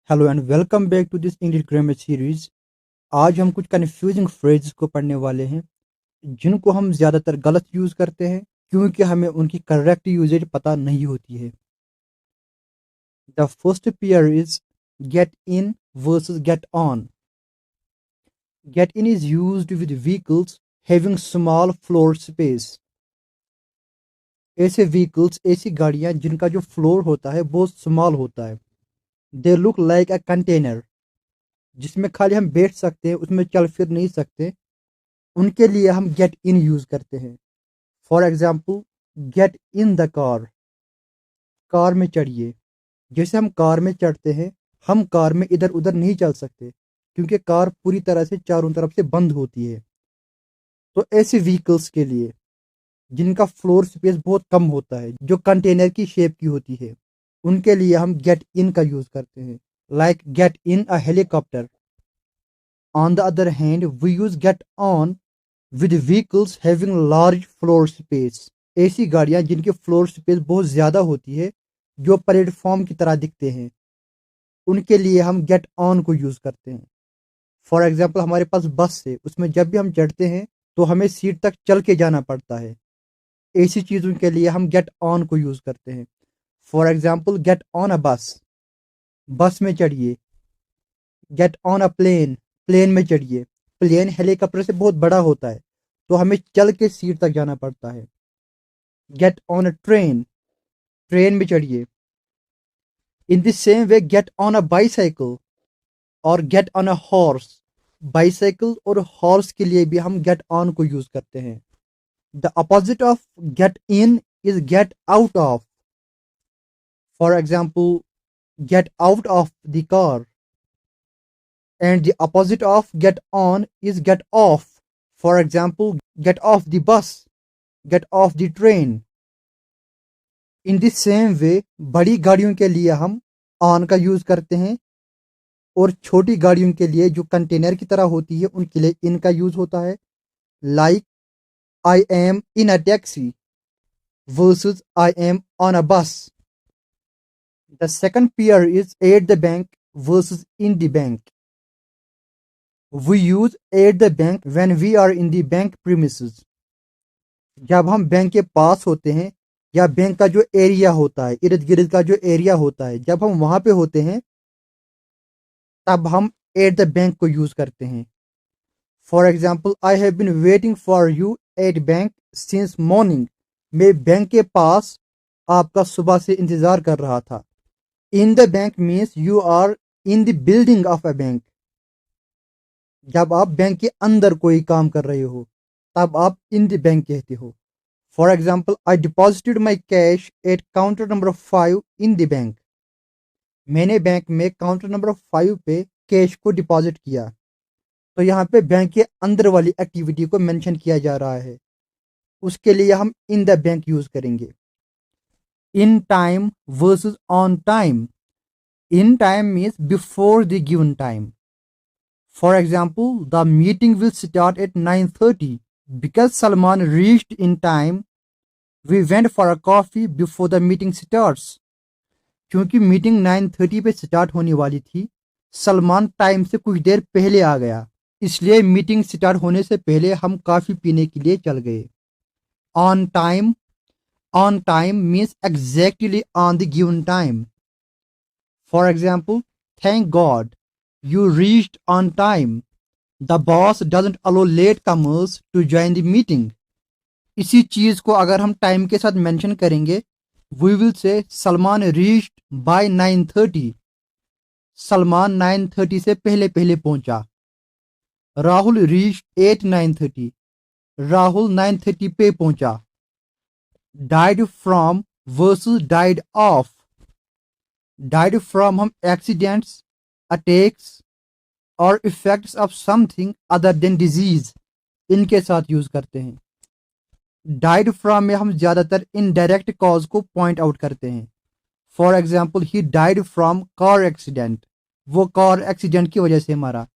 Hello and welcome back to this English grammar series. आज हम कुछ कन्फ्यूजिंग फ्रेजेस को पढ़ने वाले हैं जिनको हम ज़्यादातर गलत यूज़ करते हैं क्योंकि हमें उनकी करेक्ट यूजेज पता नहीं होती है। The first pair is get in versus get on. Gate in is used with vehicles having small floor space. ऐसे व्हीकल्स, ऐसी गाड़ियां जिनका जो फ्लोर होता है बहुत स्मॉल होता है। They look like a container, जिसमें खाली हम बैठ सकते हैं, उसमें चल फिर नहीं सकते। उनके लिए हम गेट इन यूज करते हैं। For example, get in the car, car में चढ़िए। जैसे हम कार में चढ़ते हैं, हम कार में इधर उधर नहीं चल सकते क्योंकि कार पूरी तरह से चारों तरफ से बंद होती है। तो ऐसे व्हीकल्स के लिए जिनका फ्लोर स्पेस बहुत कम होता है, जो कंटेनर की शेप की होती है, उनके लिए हम गेट इन का यूज करते हैं। Like get in a helicopter. On the other hand we use get on with vehicles having large floor space. ऐसी गाड़ियां जिनकी फ्लोर स्पेस बहुत ज़्यादा होती है, जो प्लेटफॉर्म की तरह दिखते हैं, उनके लिए हम गेट ऑन को यूज़ करते हैं। फॉर एग्जाम्पल, हमारे पास बस है, उसमें जब भी हम चढ़ते हैं तो हमें सीट तक चल के जाना पड़ता है। ऐसी चीज़ों के लिए हम गेट ऑन को यूज़ करते हैं। For example, get on a bus, bus में चढ़िए। Get on a plane, plane में चढ़िए। प्लेन हेलीकॉप्टर से बहुत बड़ा होता है, तो हमें चल के सीट तक जाना पड़ता है। Get on a train, train में चढ़िए। In the same way get on a bicycle और get on a horse. Bicycle और हॉर्स के लिए भी हम गेट ऑन को यूज करते हैं। The opposite of get in is get out of. For example, get out of the car, and the opposite of get on is get off. For example, get off the bus, get off the train. In the same way बड़ी गाड़ियों के लिए हम on का use करते हैं, और छोटी गाड़ियों के लिए जो कंटेनर की तरह होती है उनके लिए इनका यूज होता है। Like I am in a taxi versus I am on a bus. The second pair is at the bank versus in the bank. We use at the bank when we are in the bank premises. जब हम bank के पास होते हैं या bank का जो area होता है, इर्द गिर्द का जो एरिया होता है, जब हम वहां पे होते हैं तब हम एट द बैंक को यूज करते हैं। For example, I have been waiting for you at bank since morning. मैं बैंक के पास आपका सुबह से इंतजार कर रहा था। In the bank means you are in the building of a bank. जब आप बैंक के अंदर कोई काम कर रहे हो तब आप इन द बैंक कहते हो। For example, I deposited my cash at counter number 5 in the bank. मैंने बैंक में काउंटर नंबर 5 पे कैश को डिपॉजिट किया। तो यहाँ पे बैंक के अंदर वाली एक्टिविटी को मेंशन किया जा रहा है, उसके लिए हम इन द बैंक यूज करेंगे। In time versus on time. In time means before the given time. For example, the meeting will start at 9:30 because Salman reached in time we went for a coffee before the meeting starts. क्योंकि meeting 9:30 पे start होने वाली थी, Salman time से कुछ देर पहले आ गया, इसलिए मीटिंग स्टार्ट होने से पहले हम कॉफी पीने के लिए चल गए। On time, on time means exactly on the given time. For example, thank God you reached on time. The boss doesn't allow latecomers to join the meeting. इसी चीज को अगर हम टाइम के साथ मेंशन करेंगे, we will say Salman reached by 9:30. Salman 9:30 से पहले पहले पहुंचा। Rahul reached at 9:30. राहुल 9:30 पे पहुंचा। died from versus died of। Died from हम एक्सीडेंट्स, अटैक्स और effects of something other than disease, इनके साथ यूज करते हैं। डाइड फ्रॉम में हम ज्यादातर इनडायरेक्ट कॉज को पॉइंट आउट करते हैं। For example, he died from car accident, वो कार एक्सीडेंट की वजह से मरा।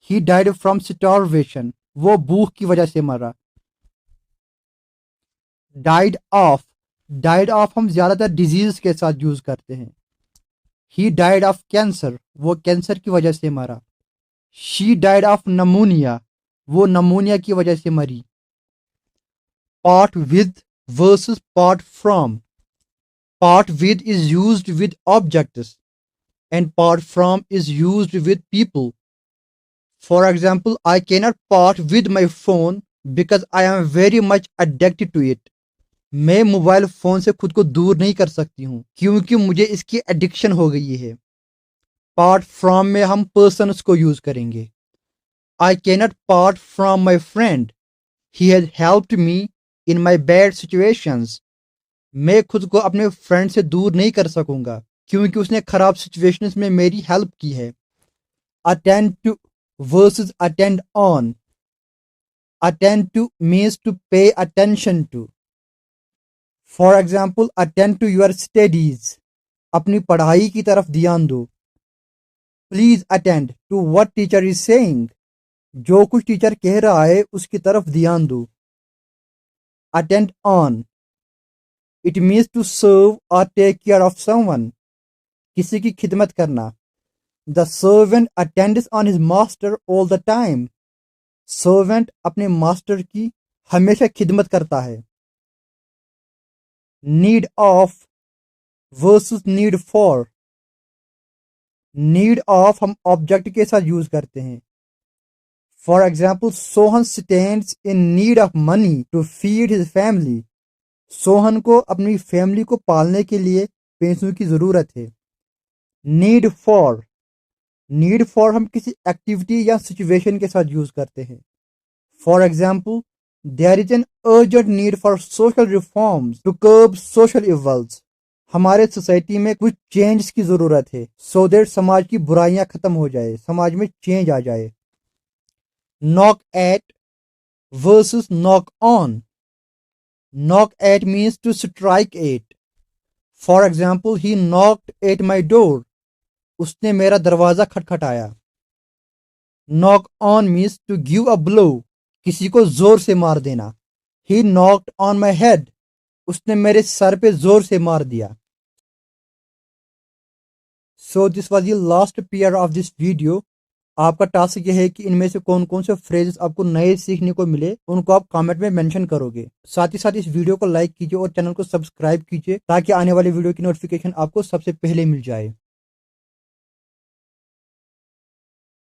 ही डाइड फ्रॉम स्टारवेशन, वो भूख की वजह से मरा। डाइड ऑफ, डाइड ऑफ हम ज्यादातर डिजीज के साथ यूज करते हैं। ही डाइड ऑफ कैंसर, वो कैंसर की वजह से मरा। शी डाइड ऑफ नमोनिया, वो नमोनिया की वजह से मरी। Part with versus part from. Part with is used with objects and part from is used with people. For example, I cannot part with my phone because I am very much addicted to it. मैं mobile phone से खुद को दूर नहीं कर सकती हूँ क्योंकि मुझे इसकी एडिक्शन हो गई है। पार्ट फ्रॉम में हम पर्सन्स को यूज करेंगे। I cannot part from my friend, he has helped me in my bad situations. मैं खुद को अपने फ्रेंड से दूर नहीं कर सकूंगा क्योंकि उसने खराब सिचुएशंस में मेरी हेल्प की है। Attend to versus attend on. Attend to means to pay attention to. For example, attend to your studies, अपनी पढ़ाई की तरफ ध्यान दो। Please attend to what teacher is saying, जो कुछ टीचर कह रहा है उसकी तरफ ध्यान दो। Attend on, it means to serve और टेक केयर ऑफ समवन, किसी की खिदमत करना। The servant attends on his master all the time, servant अपने मास्टर की हमेशा खिदमत करता है। Need of versus need for. Need of हम ऑब्जेक्ट के साथ यूज करते हैं। For example, Sohan stands in need of money to feed his family, Sohan को अपनी फैमिली को पालने के लिए पैसों की जरूरत है। नीड फॉर, नीड फॉर हम किसी एक्टिविटी या सिचुएशन के साथ यूज करते हैं। For example, there is an urgent need for social reforms to curb social evils, हमारे सोसाइटी में कुछ चेंज की जरूरत है सो दैट समाज की बुराइयां खत्म हो जाए, समाज में चेंज आ जाए। Knock at versus knock on. Knock at means to strike at. For example, he knocked at my door, उसने मेरा दरवाजा खटखटाया। Knock on means to give a blow, किसी को जोर से मार देना। He knocked on my head, उसने मेरे सर पे जोर से मार दिया। So this was the last pair of this video. आपका टास्क यह है कि इनमें से कौन कौन से फ्रेजेस आपको नए सीखने को मिले उनको आप कमेंट में मेंशन करोगे। साथ ही साथ इस वीडियो को लाइक कीजिए और चैनल को सब्सक्राइब कीजिए ताकि आने वाली वीडियो की नोटिफिकेशन आपको सबसे पहले मिल जाए।